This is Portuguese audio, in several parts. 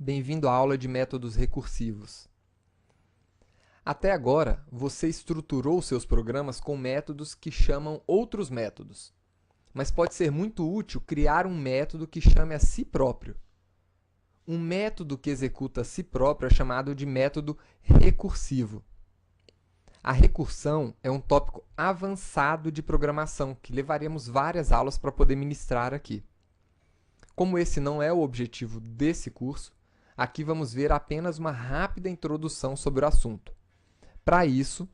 Bem-vindo à aula de métodos recursivos. Até agora, você estruturou seus programas com métodos que chamam outros métodos, mas pode ser muito útil criar um método que chame a si próprio. Um método que executa a si próprio é chamado de método recursivo. A recursão é um tópico avançado de programação que levaremos várias aulas para poder ministrar aqui. Como esse não é o objetivo desse curso, aqui vamos ver apenas uma rápida introdução sobre o assunto. Para isso,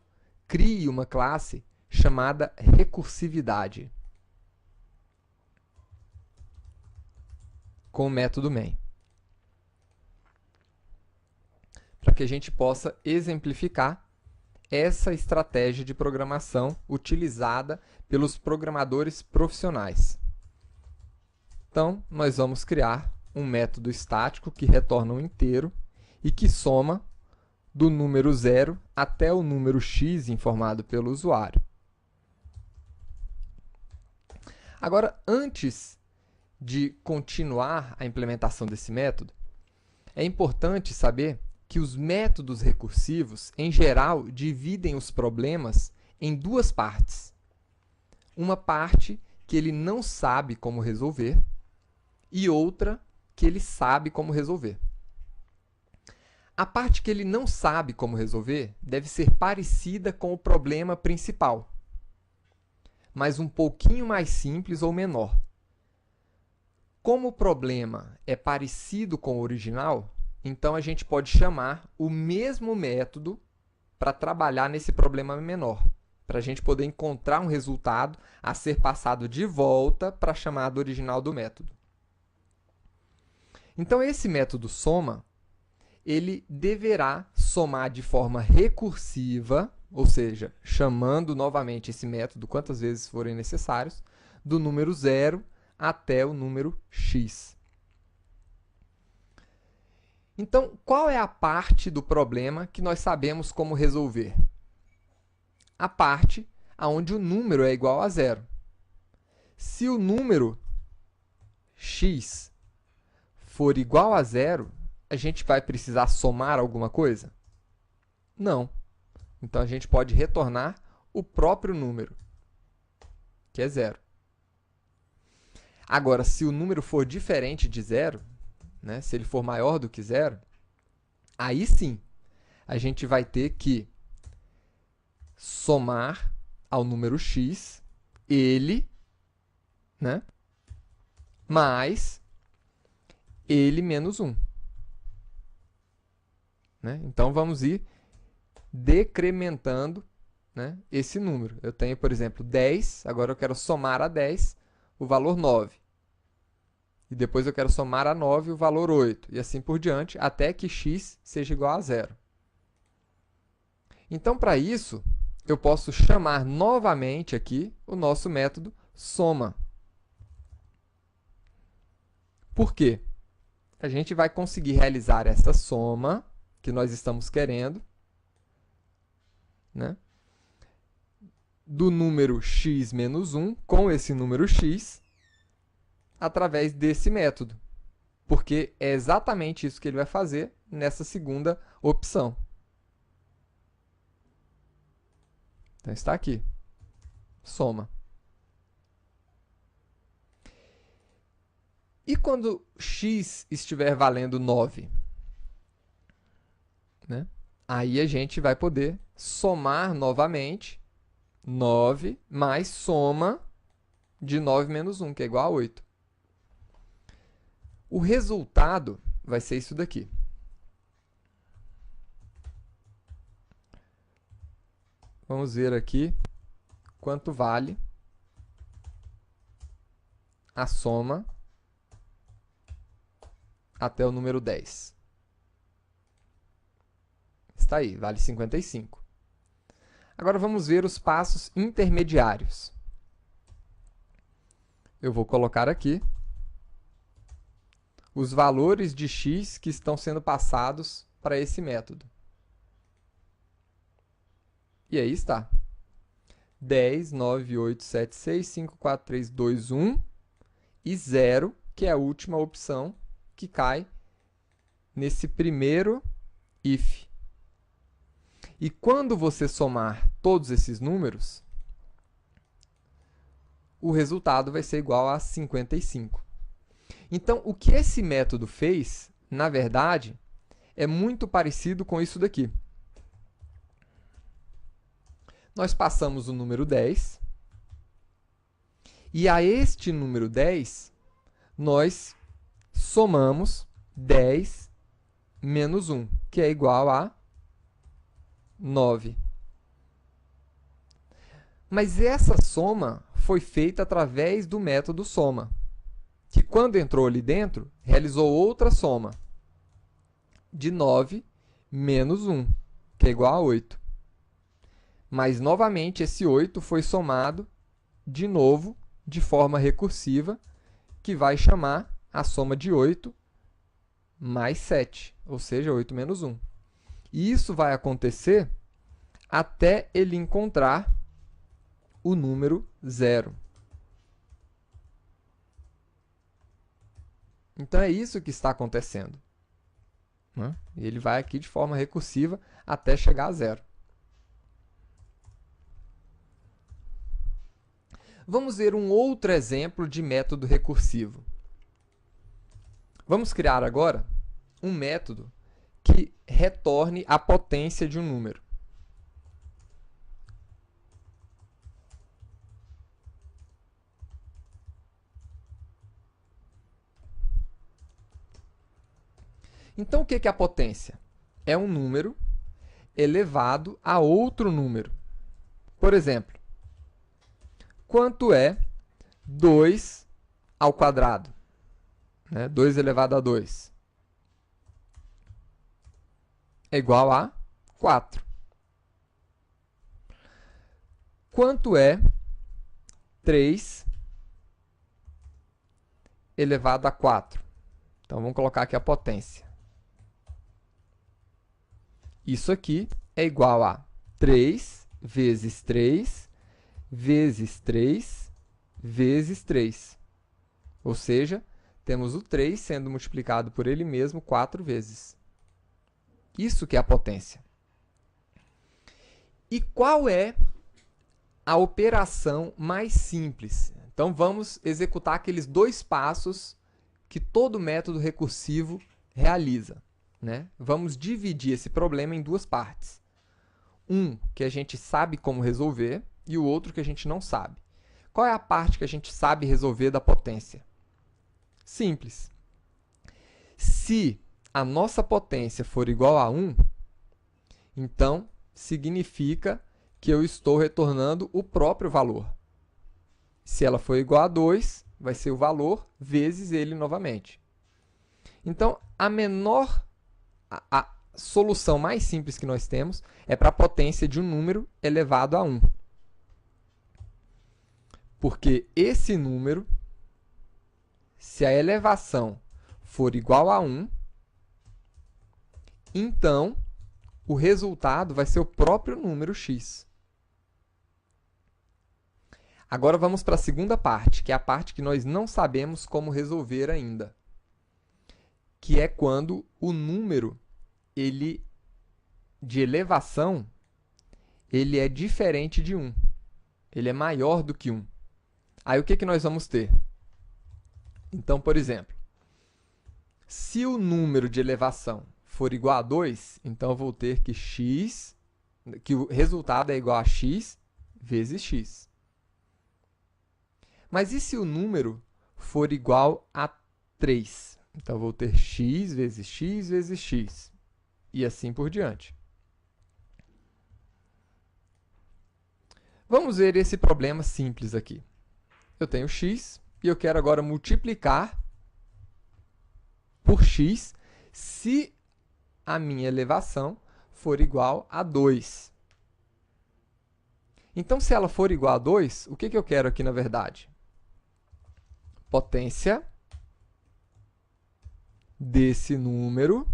crie uma classe chamada recursividade com o método main, para que a gente possa exemplificar essa estratégia de programação utilizada pelos programadores profissionais. Então, nós vamos criar um método estático que retorna um inteiro e que soma do número 0 até o número x informado pelo usuário. Agora, antes de continuar a implementação desse método, é importante saber que os métodos recursivos, em geral, dividem os problemas em duas partes. Uma parte que ele não sabe como resolver e outra que ele sabe como resolver. A parte que ele não sabe como resolver deve ser parecida com o problema principal, mas um pouquinho mais simples ou menor. Como o problema é parecido com o original, então a gente pode chamar o mesmo método para trabalhar nesse problema menor, para a gente poder encontrar um resultado a ser passado de volta para a chamada original do método. Então, esse método soma, ele deverá somar de forma recursiva, ou seja, chamando novamente esse método quantas vezes forem necessários, do número 0 até o número x. Então, qual é a parte do problema que nós sabemos como resolver? A parte onde o número é igual a 0. Se o número x for igual a 0, a gente vai precisar somar alguma coisa? Não. Então, a gente pode retornar o próprio número, que é 0. Agora, se o número for diferente de 0, né, se ele for maior do que 0, aí sim, a gente vai ter que somar ao número x, ele, né, mais ele menos 1. Né? Então, vamos ir decrementando, né, esse número. Eu tenho, por exemplo, 10, agora eu quero somar a 10 o valor 9. E depois eu quero somar a 9 o valor 8, e assim por diante, até que x seja igual a 0. Então, para isso, eu posso chamar novamente aqui o nosso método soma. Por quê? A gente vai conseguir realizar essa soma que nós estamos querendo, né, do número x menos 1 com esse número x através desse método, porque é exatamente isso que ele vai fazer nessa segunda opção. Então, está aqui, soma. E quando x estiver valendo 9? Né? Aí a gente vai poder somar novamente 9 mais soma de 9 menos 1, que é igual a 8. O resultado vai ser isso daqui. Vamos ver aqui quanto vale a soma até o número 10. Está aí, vale 55. Agora vamos ver os passos intermediários. Eu vou colocar aqui os valores de x que estão sendo passados para esse método. E aí está. 10, 9, 8, 7, 6, 5, 4, 3, 2, 1 e 0, que é a última opção que cai nesse primeiro if. E quando você somar todos esses números, o resultado vai ser igual a 55. Então, o que esse método fez, na verdade, é muito parecido com isso daqui. Nós passamos o número 10, e a este número 10, nós somamos 10 menos 1, que é igual a 9. Mas essa soma foi feita através do método soma, que quando entrou ali dentro, realizou outra soma de 9 menos 1, que é igual a 8. Mas, novamente, esse 8 foi somado de novo de forma recursiva, que vai chamar a soma de 8 mais 7, ou seja, 8 menos 1. E isso vai acontecer até ele encontrar o número 0. Então, é isso que está acontecendo, né? Ele vai aqui de forma recursiva até chegar a 0. Vamos ver um outro exemplo de método recursivo. Vamos criar agora um método que retorne a potência de um número. Então, o que é a potência? É um número elevado a outro número. Por exemplo, quanto é 2 ao quadrado? 2 elevado a 2 é igual a 4. Quanto é 3 elevado a 4? Então, vamos colocar aqui a potência. Isso aqui é igual a 3 vezes 3 vezes 3 vezes 3. Ou seja, temos o 3 sendo multiplicado por ele mesmo 4 vezes. Isso que é a potência. E qual é a operação mais simples? Então, vamos executar aqueles dois passos que todo método recursivo realiza, né? Vamos dividir esse problema em duas partes. Um que a gente sabe como resolver e o outro que a gente não sabe. Qual é a parte que a gente sabe resolver da potência? Simples. Se a nossa potência for igual a 1, então significa que eu estou retornando o próprio valor. Se ela for igual a 2, vai ser o valor vezes ele novamente. Então, a solução mais simples que nós temos é para a potência de um número elevado a 1. Porque esse número, se a elevação for igual a 1, então o resultado vai ser o próprio número x. Agora vamos para a segunda parte, que é a parte que nós não sabemos como resolver ainda, que é quando o número de elevação ele é diferente de 1. Ele é maior do que 1. Aí o que nós vamos ter? Então, por exemplo, se o número de elevação for igual a 2, então eu vou ter que o resultado é igual a x vezes x. Mas e se o número for igual a 3? Então, eu vou ter x vezes x vezes x. E assim por diante. Vamos ver esse problema simples aqui. Eu tenho x e eu quero agora multiplicar por x se a minha elevação for igual a 2. Então, se ela for igual a 2, o que eu quero aqui, na verdade? Potência desse número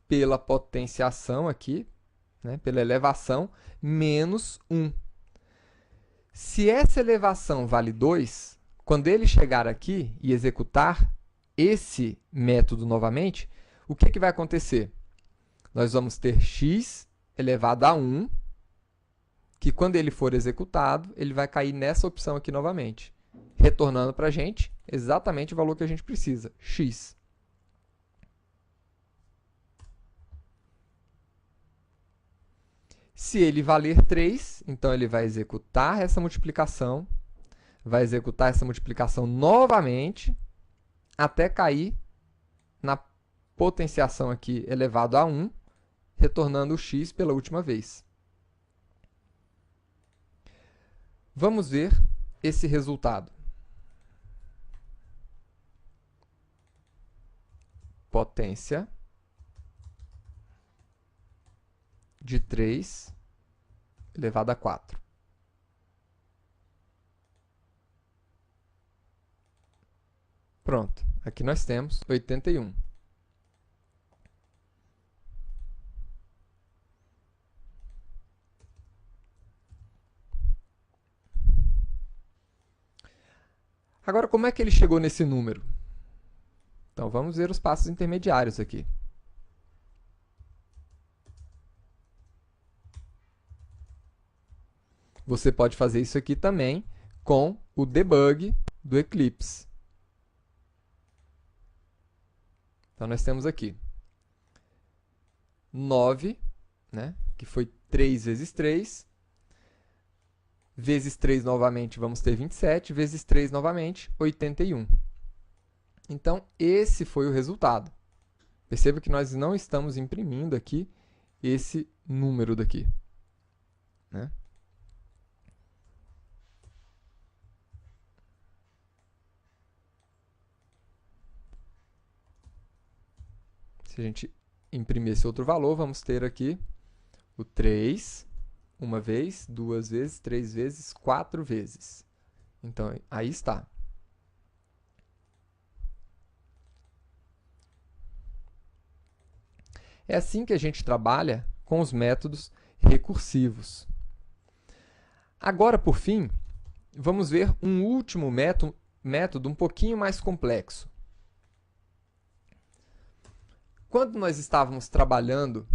pela potenciação aqui, né, pela elevação, menos 1. Se essa elevação vale 2, quando ele chegar aqui e executar esse método novamente, o que vai acontecer? Nós vamos ter x elevado a 1, que quando ele for executado, ele vai cair nessa opção aqui novamente, retornando para a gente exatamente o valor que a gente precisa, x. Se ele valer 3, então ele vai executar essa multiplicação novamente, até cair na potenciação aqui elevado a 1, retornando o x pela última vez. Vamos ver esse resultado. Potência de 3 elevado a 4. Pronto, aqui nós temos 81. Agora, como é que ele chegou nesse número? Então, vamos ver os passos intermediários aqui. Você pode fazer isso aqui também com o debug do Eclipse. Então, nós temos aqui 9, né, que foi 3 vezes 3, vezes 3 novamente, vamos ter 27, vezes 3 novamente, 81. Então, esse foi o resultado. Perceba que nós não estamos imprimindo aqui esse número daqui, né? Se a gente imprimir esse outro valor, vamos ter aqui o 3, uma vez, duas vezes, 3 vezes, 4 vezes. Então, aí está. É assim que a gente trabalha com os métodos recursivos. Agora, por fim, vamos ver um último método um pouquinho mais complexo. Quando nós estávamos trabalhando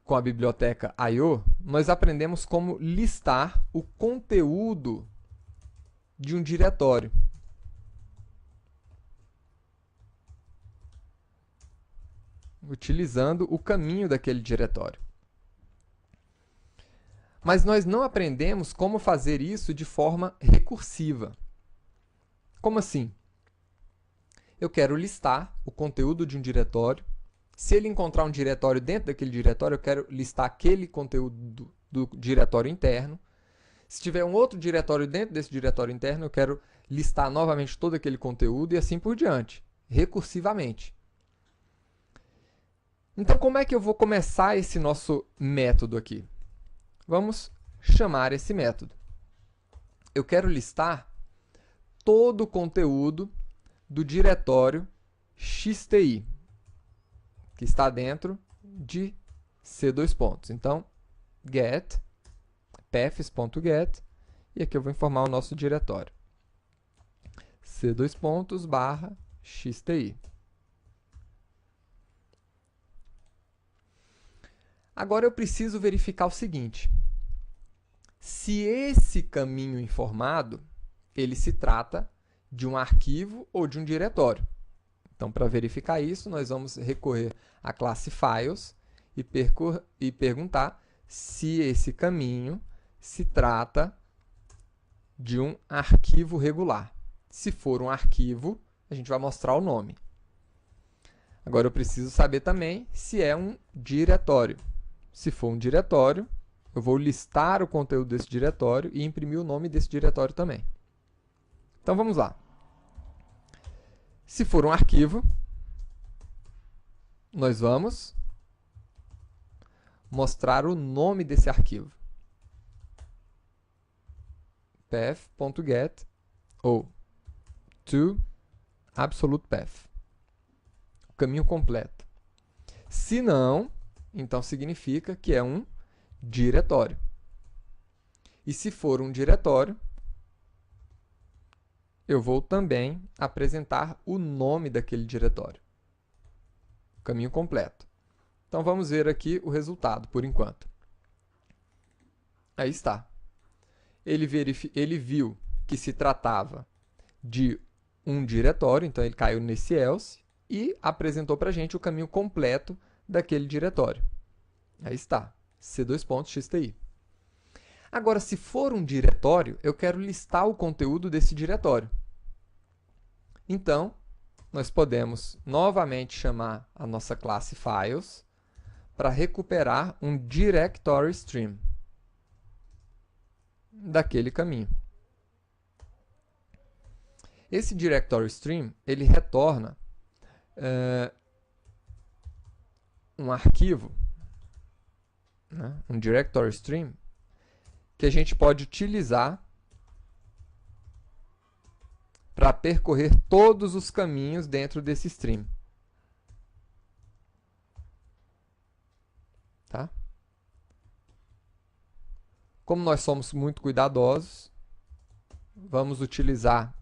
com a biblioteca I/O, nós aprendemos como listar o conteúdo de um diretório. Utilizando o caminho daquele diretório. Mas nós não aprendemos como fazer isso de forma recursiva. Como assim? Eu quero listar o conteúdo de um diretório. Se ele encontrar um diretório dentro daquele diretório, eu quero listar aquele conteúdo do diretório interno. Se tiver um outro diretório dentro desse diretório interno, eu quero listar novamente todo aquele conteúdo e assim por diante, recursivamente. Então, como é que eu vou começar esse nosso método aqui? Vamos chamar esse método. Eu quero listar todo o conteúdo do diretório XTI, que está dentro de C2 pontos. Então, get, paths.get, e aqui eu vou informar o nosso diretório. C2 pontos barra XTI. Agora eu preciso verificar o seguinte: se esse caminho informado, ele se trata de um arquivo ou de um diretório. Então, para verificar isso, nós vamos recorrer à classe Files e perguntar se esse caminho se trata de um arquivo regular. Se for um arquivo, a gente vai mostrar o nome. Agora, eu preciso saber também se é um diretório. Se for um diretório, eu vou listar o conteúdo desse diretório e imprimir o nome desse diretório também. Então, vamos lá. Se for um arquivo, nós vamos mostrar o nome desse arquivo. path.get ou to absolute path. O caminho completo. Se não, então significa que é um diretório. E se for um diretório, eu vou também apresentar o nome daquele diretório. Caminho completo. Então, vamos ver aqui o resultado, por enquanto. Aí está. Ele viu que se tratava de um diretório, então ele caiu nesse else e apresentou para a gente o caminho completo daquele diretório. Aí está, C2.xti. Agora, se for um diretório, eu quero listar o conteúdo desse diretório. Então, nós podemos novamente chamar a nossa classe Files para recuperar um directory stream daquele caminho. Esse directory stream, ele retorna um arquivo, né, um directory stream, que a gente pode utilizar para percorrer todos os caminhos dentro desse stream. Tá? Como nós somos muito cuidadosos, vamos utilizar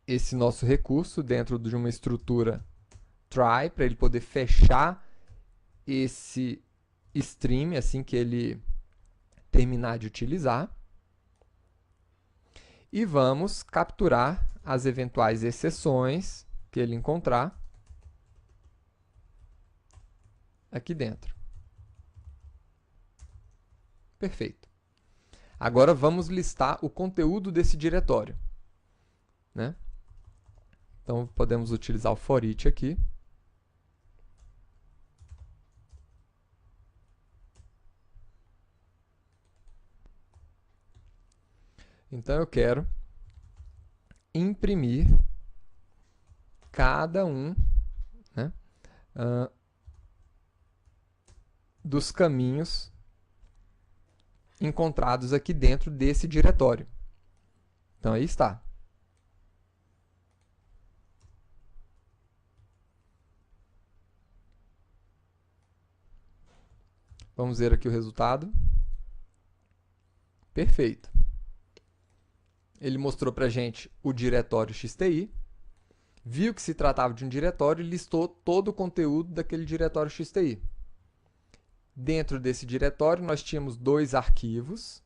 esse nosso recurso dentro de uma estrutura try, para ele poder fechar esse stream assim que ele terminar de utilizar. E vamos capturar as eventuais exceções que ele encontrar aqui dentro. Perfeito. Agora vamos listar o conteúdo desse diretório, né? Então, podemos utilizar o for each aqui. Então, eu quero imprimir cada um, né, dos caminhos encontrados aqui dentro desse diretório. Então, aí está. Vamos ver aqui o resultado. Perfeito. Ele mostrou para a gente o diretório XTI, viu que se tratava de um diretório e listou todo o conteúdo daquele diretório XTI. Dentro desse diretório, nós tínhamos 2 arquivos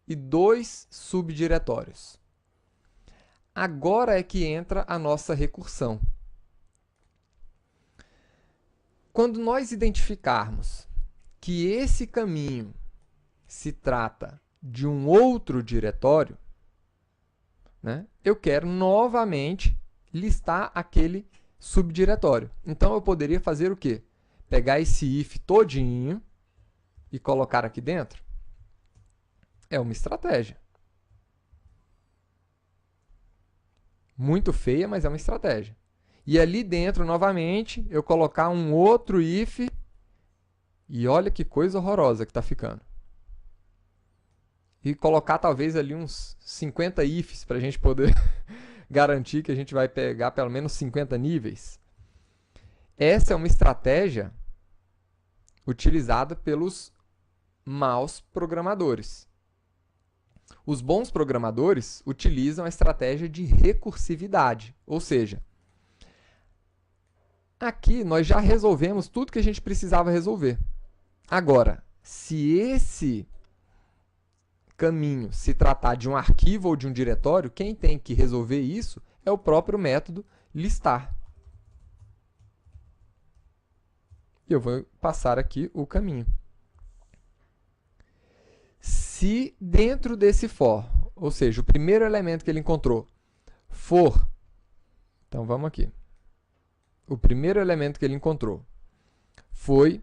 e 2 subdiretórios. Agora é que entra a nossa recursão. Quando nós identificarmos que esse caminho se trata de um outro diretório, né, eu quero novamente listar aquele subdiretório. Então, eu poderia fazer o quê? Pegar esse if todinho e colocar aqui dentro? É uma estratégia. Muito feia, mas é uma estratégia. E ali dentro, novamente, eu colocar um outro if e olha que coisa horrorosa que está ficando. E colocar talvez ali uns 50 ifs para a gente poder garantir que a gente vai pegar pelo menos 50 níveis. Essa é uma estratégia utilizada pelos maus programadores. Os bons programadores utilizam a estratégia de recursividade, ou seja, aqui nós já resolvemos tudo que a gente precisava resolver. Agora, se esse caminho se tratar de um arquivo ou de um diretório, quem tem que resolver isso é o próprio método listar. Eu vou passar aqui o caminho. Se dentro desse for, ou seja, o primeiro elemento que ele encontrou for, então vamos aqui, o primeiro elemento que ele encontrou foi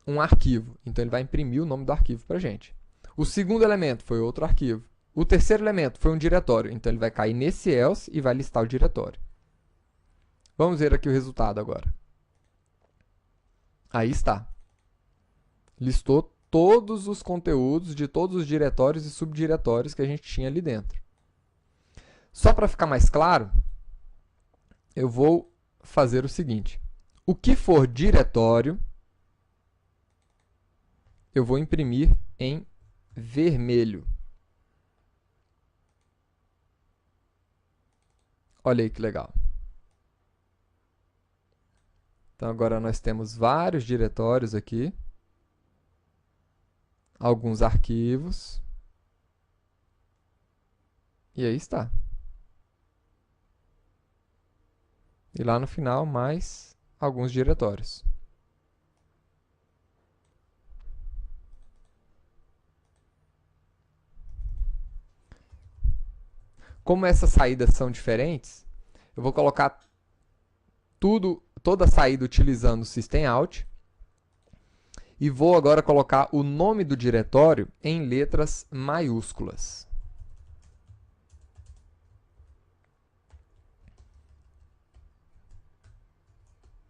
um arquivo, então ele vai imprimir o nome do arquivo para a gente. O segundo elemento foi outro arquivo. O terceiro elemento foi um diretório, então ele vai cair nesse else e vai listar o diretório. Vamos ver aqui o resultado agora. Aí está. Listou todos os conteúdos de todos os diretórios e subdiretórios que a gente tinha ali dentro. Só para ficar mais claro, eu vou fazer o seguinte. O que for diretório, eu vou imprimir em vermelho. Olha aí que legal. Então agora nós temos vários diretórios aqui, alguns arquivos, e aí está. E lá no final, mais alguns diretórios. Como essas saídas são diferentes, eu vou colocar toda a saída utilizando o systemout e vou agora colocar o nome do diretório em letras maiúsculas.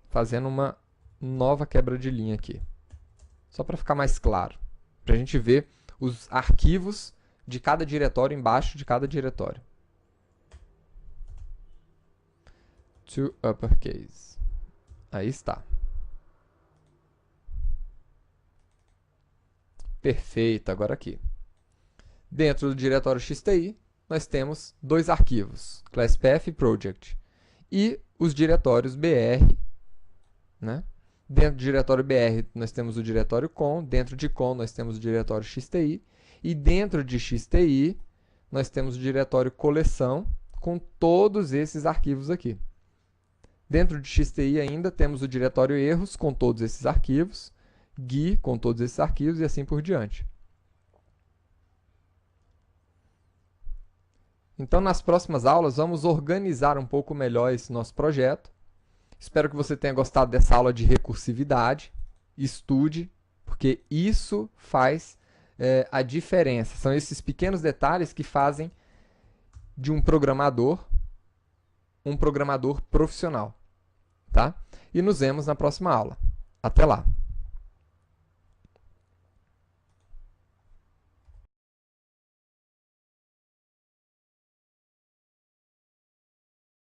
Fazendo uma nova quebra de linha aqui. Só para ficar mais claro. Para a gente ver os arquivos de cada diretório embaixo de cada diretório. To uppercase. Aí está. Perfeito, agora aqui. Dentro do diretório XTI, nós temos dois arquivos, ClassPath e Project. E os diretórios BR, né? Dentro do diretório BR, nós temos o diretório com, dentro de com, nós temos o diretório XTI, e dentro de XTI, nós temos o diretório coleção com todos esses arquivos aqui. Dentro de XTI ainda temos o diretório erros com todos esses arquivos, GUI com todos esses arquivos e assim por diante. Então, nas próximas aulas, vamos organizar um pouco melhor esse nosso projeto. Espero que você tenha gostado dessa aula de recursividade. Estude, porque isso faz a diferença. São esses pequenos detalhes que fazem de um programador profissional. Tá? E nos vemos na próxima aula. Até lá!